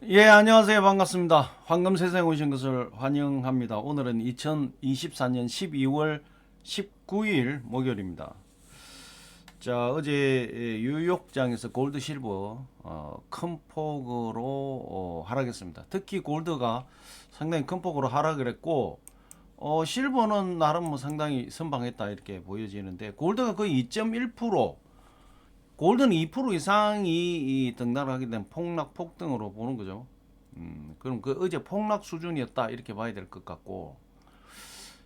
예, 안녕하세요. 반갑습니다. 황금 세상에 오신 것을 환영합니다. 오늘은 2024년 12월 19일 목요일입니다. 자, 어제 뉴욕장에서 골드 실버 큰 폭으로 하락했습니다. 특히 골드가 상당히 큰 폭으로 하락을 했고 실버는 나름 뭐 상당히 선방했다 이렇게 보여지는데 골드가 거의 2.1% 골드는 2% 이상이 등락하게 된 폭락 폭등으로 보는 거죠. 그럼 그 어제 폭락 수준이었다 이렇게 봐야 될 것 같고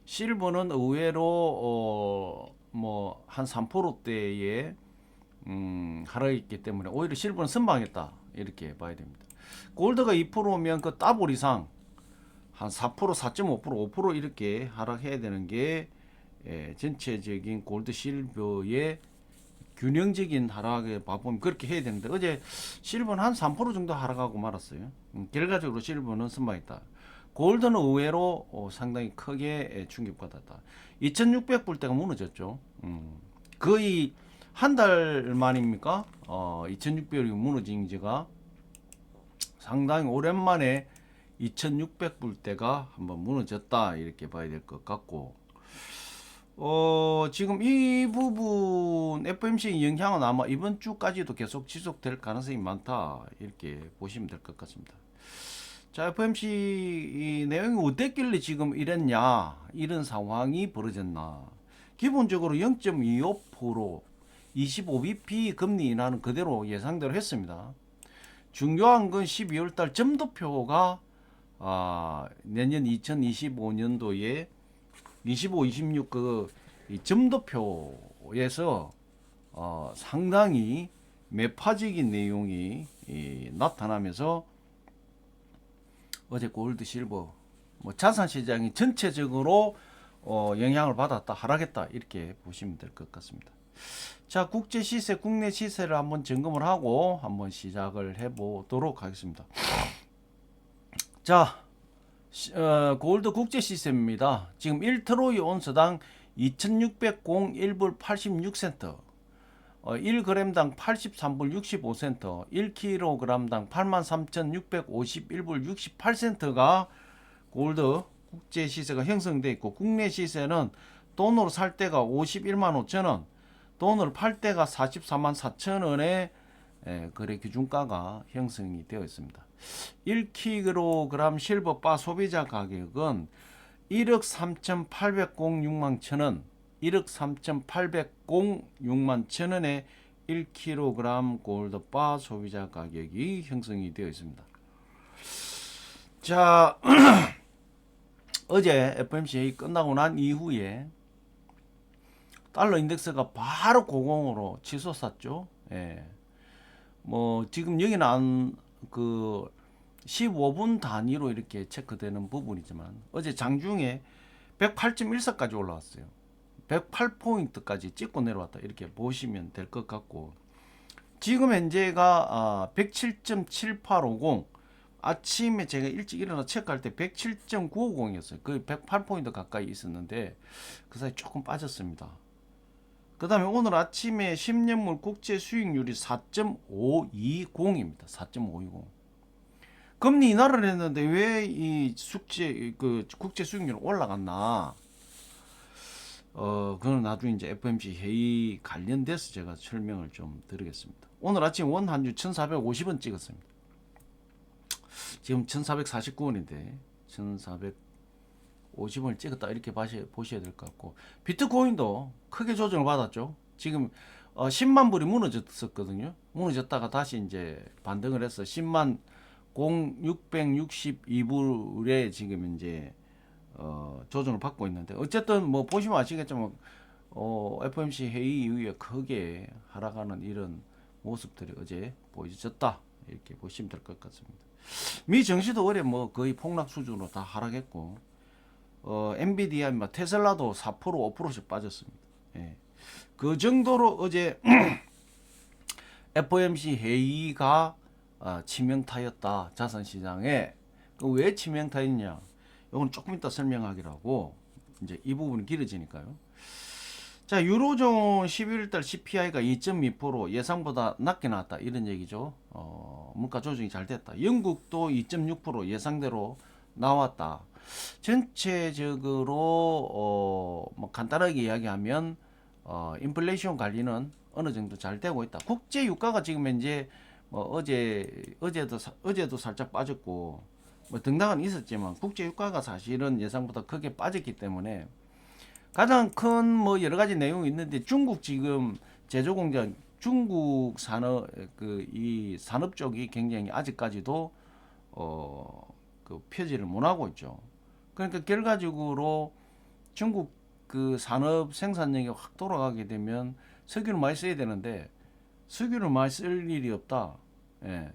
실버는 의외로 뭐 한 3%대의 하락했기 때문에 오히려 실버는 선방했다 이렇게 봐야 됩니다. 골드가 2%면 그 더블 이상 한 4%, 4.5%, 5% 이렇게 하락해야 되는 게 전체적인 골드 실버의 균형적인 하락에 봐보면 그렇게 해야 되는데 어제 실버는 한 3% 정도 하락하고 말았어요. 결과적으로 실버는 선방했다. 골드는 의외로 상당히 크게 충격받았다. 2600불대가 무너졌죠. 거의 한 달 만입니까? 2600불이 무너진 지가 상당히 오랜만에 2600불대가 한번 무너졌다 이렇게 봐야 될 것 같고 지금 이 부분 FMC 영향은 아마 이번 주까지도 계속 지속될 가능성이 많다. 이렇게 보시면 될 것 같습니다. 자, FMC 이 내용이 어땠길래 지금 이랬냐? 이런 상황이 벌어졌나? 기본적으로 0.25% 25bp 금리 인하는 그대로 예상대로 했습니다. 중요한 건 12월 달 점도표가 내년 2025년도에 25, 26 점도표에서 상당히 매파적인 내용이 나타나면서 어제 골드, 실버, 뭐 자산 시장이 전체적으로 영향을 받았다, 하락했다 이렇게 보시면 될 것 같습니다. 자, 국제 시세, 국내 시세를 한번 점검을 하고 한번 시작을 해보도록 하겠습니다. 자, 골드 국제 시세입니다. 지금 1트로이 온스당 2601불 86센트, 1g당 83불 65센트, 1kg당 83,651불 68센트가 골드 국제 시세가 형성되어 있고 국내 시세는 돈으로 살 때가 51만 5천원, 돈으로 팔 때가 44만 4천원의 거래 기준가가 형성이 되어 있습니다. 1kg 실버바 소비자 가격은 1억 3,806만 천원, 1억 3,806만 천원의 1kg 골드바 소비자 가격이 형성이 되어 있습니다. 자, 어제 FMC 회의 끝나고 난 이후에 달러 인덱스가 바로 고공으로 치솟았죠. 예. 뭐 지금 여기는 그 15분 단위로 이렇게 체크되는 부분이지만 어제 장중에 108.14까지 올라왔어요. 108포인트까지 찍고 내려왔다 이렇게 보시면 될 것 같고 지금 현재가 107.7850 아침에 제가 일찍 일어나 체크할 때 107.950이었어요. 거의 108포인트 가까이 있었는데 그 사이 조금 빠졌습니다. 그 다음에 오늘 아침에 10년물 국제 수익률이 4.520입니다. 4.520. 금리 인하를 했는데 왜 이 국제 수익률이 올라갔나? 그건 나중에 이제 FMC 회의 관련돼서 제가 설명을 좀 드리겠습니다. 오늘 아침 원 한주 1,450원 찍었습니다. 지금 1,449원인데 1,450원을 찍었다 이렇게 보셔야 될 것 같고 비트코인도 크게 조정을 받았죠. 지금 10만 불이 무너졌었거든요. 무너졌다가 다시 이제 반등을 해서 10만 0662불에 지금 이제 조정을 받고 있는데 어쨌든 뭐 보시면 아시겠지만 FOMC 회의 이후에 크게 하락하는 이런 모습들이 어제 보여졌다 이렇게 보시면 될 것 같습니다. 미 증시도 어제 뭐 거의 폭락 수준으로 다 하락했고 엔비디아, 테슬라도 4% 5%씩 빠졌습니다. 예. 그 정도로 어제 FOMC 회의가 치명타였다 자산시장에. 왜 치명타였냐? 이건 조금 이따 설명하기로 하고 이제 이 부분이 길어지니까요. 자, 유로존 11월달 CPI가 2.2% 예상보다 낮게 나왔다 이런 얘기죠. 물가 조정이 잘 됐다. 영국도 2.6% 예상대로 나왔다. 전체적으로 뭐 간단하게 이야기하면 인플레이션 관리는 어느 정도 잘 되고 있다. 국제 유가가 지금 현재 뭐 어제도 살짝 빠졌고 뭐 등락은 있었지만 국제 유가가 사실은 예상보다 크게 빠졌기 때문에 가장 큰 뭐 여러 가지 내용이 있는데 중국 지금 제조 공장 중국 산업 이 산업 쪽이 굉장히 아직까지도 그 펴지를 못하고 있죠. 그러니까 결과적으로 중국 그 산업 생산력이 확 돌아가게 되면 석유를 많이 써야 되는데 석유를 많이 쓸 일이 없다. 예.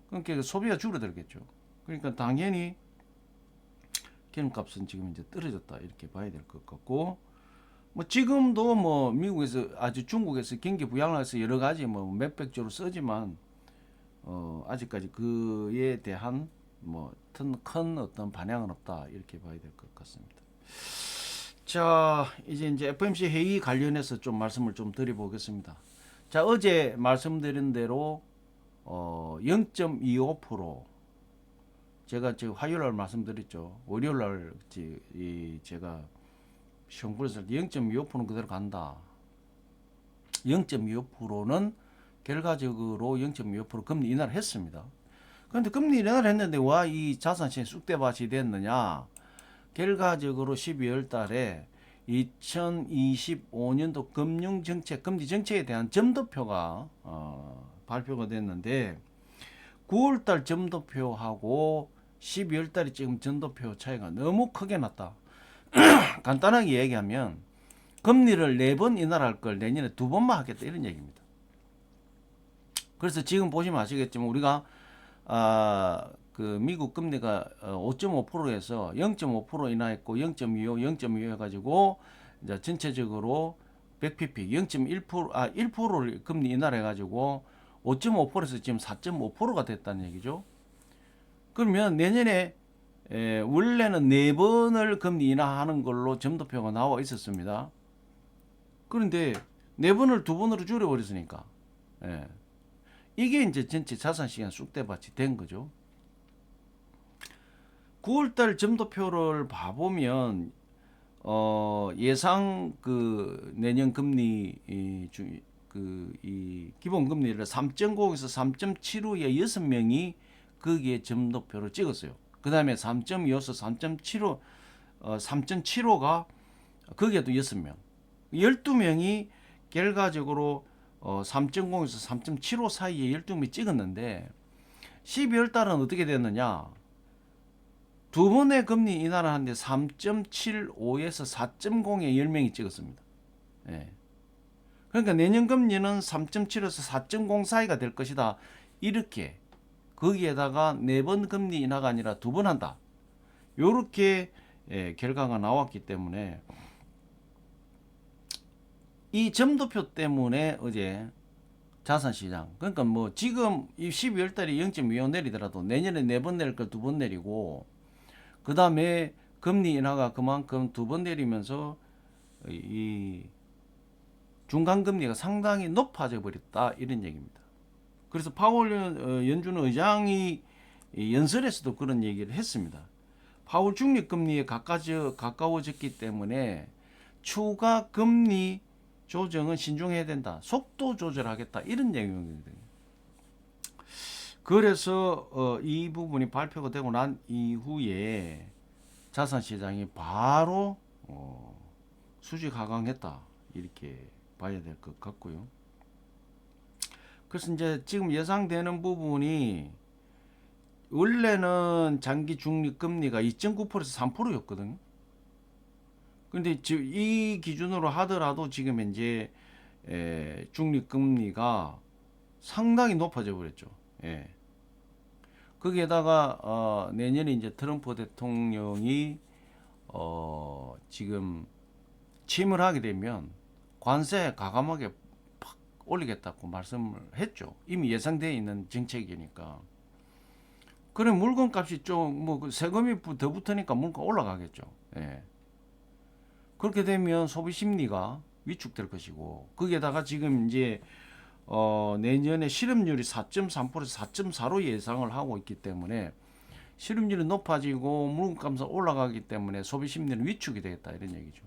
그러니까 소비가 줄어들겠죠. 그러니까 당연히 기름값은 지금 이제 떨어졌다 이렇게 봐야 될 것 같고, 뭐 지금도 뭐 미국에서 아주 중국에서 경기 부양을 해서 여러 가지 뭐 몇백 조를 쓰지만 아직까지 그에 대한 뭐 큰 어떤 반향은 없다 이렇게 봐야 될 것 같습니다. 자, 이제 FOMC 회의 관련해서 좀 말씀을 좀 드려보겠습니다. 자, 어제 말씀드린 대로 0.25% 제가 지금 화요일날 말씀드렸죠. 월요일날 제가 시험부에서 0.25%는 그대로 간다. 0.25%는 결과적으로 0.25% 금리 인하를 했습니다. 그런데 금리 인하를 했는데 와 이 자산시장이 쑥대밭이 됐느냐? 결과적으로 12월 달에 2025년도 금융정책, 금리정책에 대한 점도표가 발표가 됐는데 9월달 점도표하고 12월달에 지금 점도표 차이가 너무 크게 났다. 간단하게 얘기하면 금리를 4번 인하를 할 걸 내년에 2번만 하겠다 이런 얘기입니다. 그래서 지금 보시면 아시겠지만 우리가 그 미국 금리가 5.5%에서 0.5% 인하했고 0.25 해가지고 이제 전체적으로 100pp 1%를 금리 인하를 해가지고 5.5%에서 지금 4.5%가 됐다는 얘기죠. 그러면 내년에 원래는 4번을 금리 인하하는 걸로 점도표가 나와 있었습니다. 그런데 4번을 2번으로 줄여버렸으니까 이게 이제 전체 자산시장 쑥대밭이 된 거죠. 9월달 점도표를 봐보면 예상 그 내년 금리 이 기본 금리를 3.0에서 3.75의 6명이 거기에 점도표를 찍었어요. 그 다음에 3.25에서 3.75가 거기에도 6명, 12명이 결과적으로 3.0에서 3.75 사이에 12명이 찍었는데 12월 달은 어떻게 됐느냐? 두 번의 금리 인하를 하는데 3.75에서 4.0에 10명이 찍었습니다. 예. 그러니까 내년 금리는 3.7에서 4.0 사이가 될 것이다. 이렇게 거기에다가 4번 금리 인하가 아니라 2번 한다. 요렇게 결과가 나왔기 때문에 이 점도표 때문에 어제 자산시장, 그러니까 뭐 지금 이 12월 달에 0.25 내리더라도 내년에 4번 내릴 걸 2번 내리고 그 다음에 금리 인하가 그만큼 2번 내리면서 이 중간금리가 상당히 높아져 버렸다 이런 얘기입니다. 그래서 파월 연준 의장이 연설에서도 그런 얘기를 했습니다. 파월 중립금리에 가까워졌기 때문에 추가 금리 조정은 신중해야 된다. 속도 조절하겠다. 이런 내용이거든요. 그래서 이 부분이 발표가 되고 난 이후에 자산시장이 바로 수직 하강했다. 이렇게 봐야 될 것 같고요. 그래서 이제 지금 예상되는 부분이 원래는 장기 중립금리가 2.9%에서 3%였거든요. 근데 이 기준으로 하더라도 지금 현재 중립금리가 상당히 높아져 버렸죠. 거기에다가 내년에 이제 트럼프 대통령이 지금 취임을 하게 되면 관세 가감하게 팍 올리겠다고 말씀을 했죠. 이미 예상되어 있는 정책이니까. 그래 물건값이 좀 뭐 세금이 더 붙으니까 물가 올라가겠죠. 그렇게 되면 소비 심리가 위축될 것이고 거기에다가 지금 이제 내년에 실업률이 4.3%에서 4.4로 예상을 하고 있기 때문에 실업률이 높아지고 물건값이 올라가기 때문에 소비 심리는 위축이 되겠다 이런 얘기죠.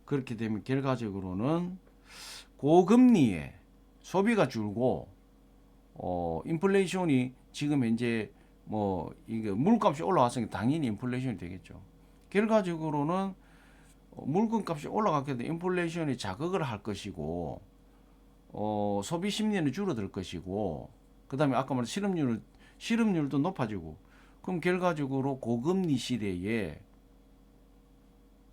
그렇게 되면 결과적으로는 고금리에 소비가 줄고 인플레이션이 지금 현재 뭐 이게 물건값이 올라왔으니까 당연히 인플레이션이 되겠죠. 결과적으로는 물건값이 올라갔기 때문에 인플레이션이 자극을 할 것이고 소비 심리는 줄어들 것이고 그다음에 아까 말한 실업률도 높아지고 그럼 결과적으로 고금리 시대에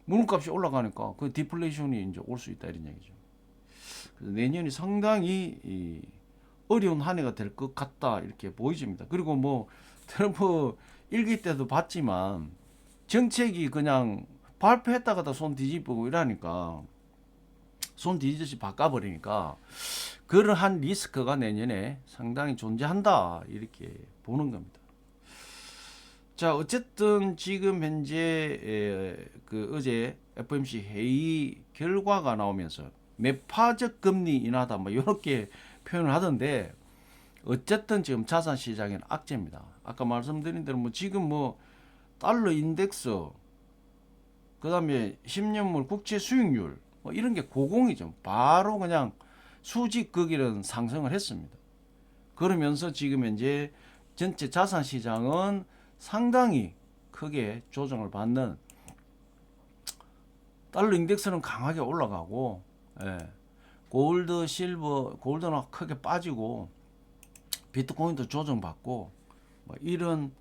물건값이 올라가니까 그 디플레이션이 이제 올 수 있다 이런 얘기죠. 그래서 내년이 상당히 어려운 한 해가 될 것 같다 이렇게 보여집니다. 그리고 뭐 트럼프 일기 때도 봤지만 정책이 그냥 발표했다가다 손 뒤집고 이러니까 손 뒤집듯이 바꿔버리니까 그러한 리스크가 내년에 상당히 존재한다 이렇게 보는 겁니다. 자, 어쨌든 지금 현재 그 어제 FOMC 회의 결과가 나오면서 매파적 금리 인하다 뭐 이렇게 표현을 하던데 어쨌든 지금 자산 시장에는 악재입니다. 아까 말씀드린 대로 뭐 지금 뭐 달러 인덱스 그다음에 10년물 국채 수익률 뭐 이런 게 고공이죠. 바로 그냥 수직극이런 상승을 했습니다. 그러면서 지금 현재 전체 자산 시장은 상당히 크게 조정을 받는 달러 인덱스는 강하게 올라가고 골드, 실버, 골드는 크게 빠지고 비트코인도 조정받고 뭐 이런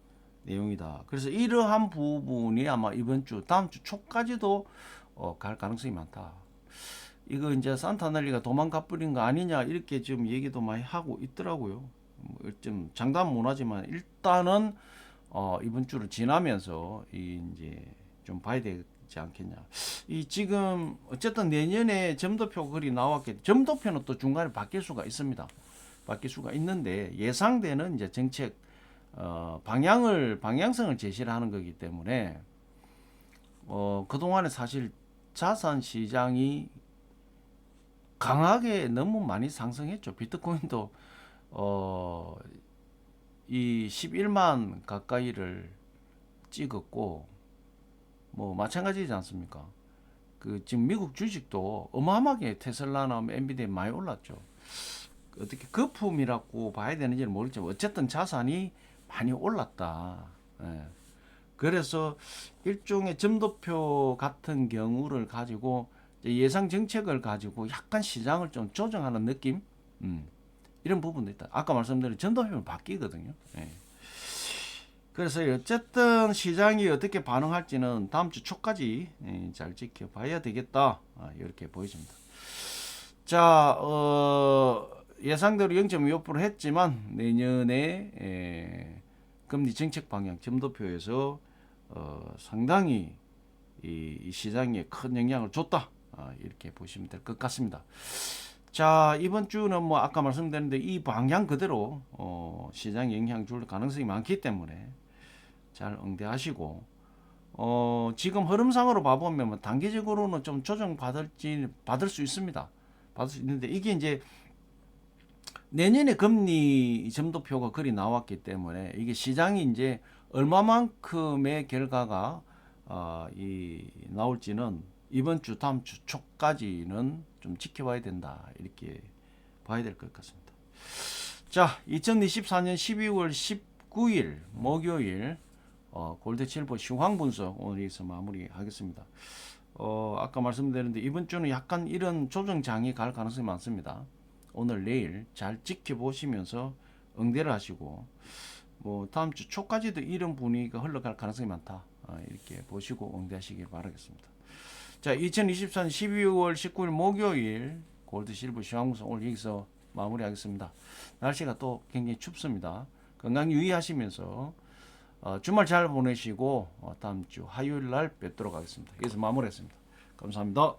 내용이다. 그래서 이러한 부분이 아마 이번 주, 다음 주 초까지도 갈 가능성이 많다. 이거 이제 산타넬리가 도망가 버린 거 아니냐 이렇게 지금 얘기도 많이 하고 있더라고요. 좀 장담 못하지만 일단은 이번 주를 지나면서 이제 좀 봐야 되지 않겠냐. 이 지금 어쨌든 내년에 점도표 글이 나왔겠. 점도표는 또 중간에 바뀔 수가 있습니다. 바뀔 수가 있는데 예상되는 이제 정책 방향성을 제시를 하는 거기 때문에 그동안에 사실 자산 시장이 강하게 너무 많이 상승했죠. 비트코인도 이 11만 가까이를 찍었고 뭐 마찬가지지 않습니까? 그 지금 미국 주식도 어마어마하게 테슬라나 엔비디아 많이 올랐죠. 어떻게 거품이라고 봐야 되는지는 모르겠지만 어쨌든 자산이 많이 올랐다. 그래서 일종의 점도표 같은 경우를 가지고 예상 정책을 가지고 약간 시장을 좀 조정하는 느낌 이런 부분도 있다. 아까 말씀드린 점도표는 바뀌거든요. 그래서 어쨌든 시장이 어떻게 반응할지는 다음 주 초까지 잘 지켜봐야 되겠다 이렇게 보여집니다. 자, 예상대로 0.25% 했지만 내년에 금리 정책 방향 점도표에서 상당히 이 시장에 큰 영향을 줬다 이렇게 보시면 될 것 같습니다. 자, 이번 주는 뭐 아까 말씀드렸는데 이 방향 그대로 시장에 영향 줄 가능성이 많기 때문에 잘 응대하시고 지금 흐름상으로 봐보면 뭐 단기적으로는 좀 조정 받을 수 있습니다. 받을 수 있는데 이게 이제 내년에 금리 점도표가 거의 나왔기 때문에 이게 시장이 이제 얼마만큼의 결과가 나올지는 이번 주 다음 주 초까지는 좀 지켜봐야 된다 이렇게 봐야 될 것 같습니다. 자, 2024년 12월 19일 목요일 골드실버 시황 분석 오늘 여기서 마무리하겠습니다. 아까 말씀드렸는데 이번 주는 약간 이런 조정장이 갈 가능성이 많습니다. 오늘 내일 잘 지켜보시면서 응대를 하시고 뭐 다음 주 초까지도 이런 분위기가 흘러갈 가능성이 많다 이렇게 보시고 응대하시길 바라겠습니다. 자, 2024년 12월 19일 목요일 골드 실버 시황분석 오늘 여기서 마무리하겠습니다. 날씨가 또 굉장히 춥습니다. 건강 유의하시면서 주말 잘 보내시고 다음 주 화요일 날 뵙도록 하겠습니다. 여기서 마무리하겠습니다. 감사합니다.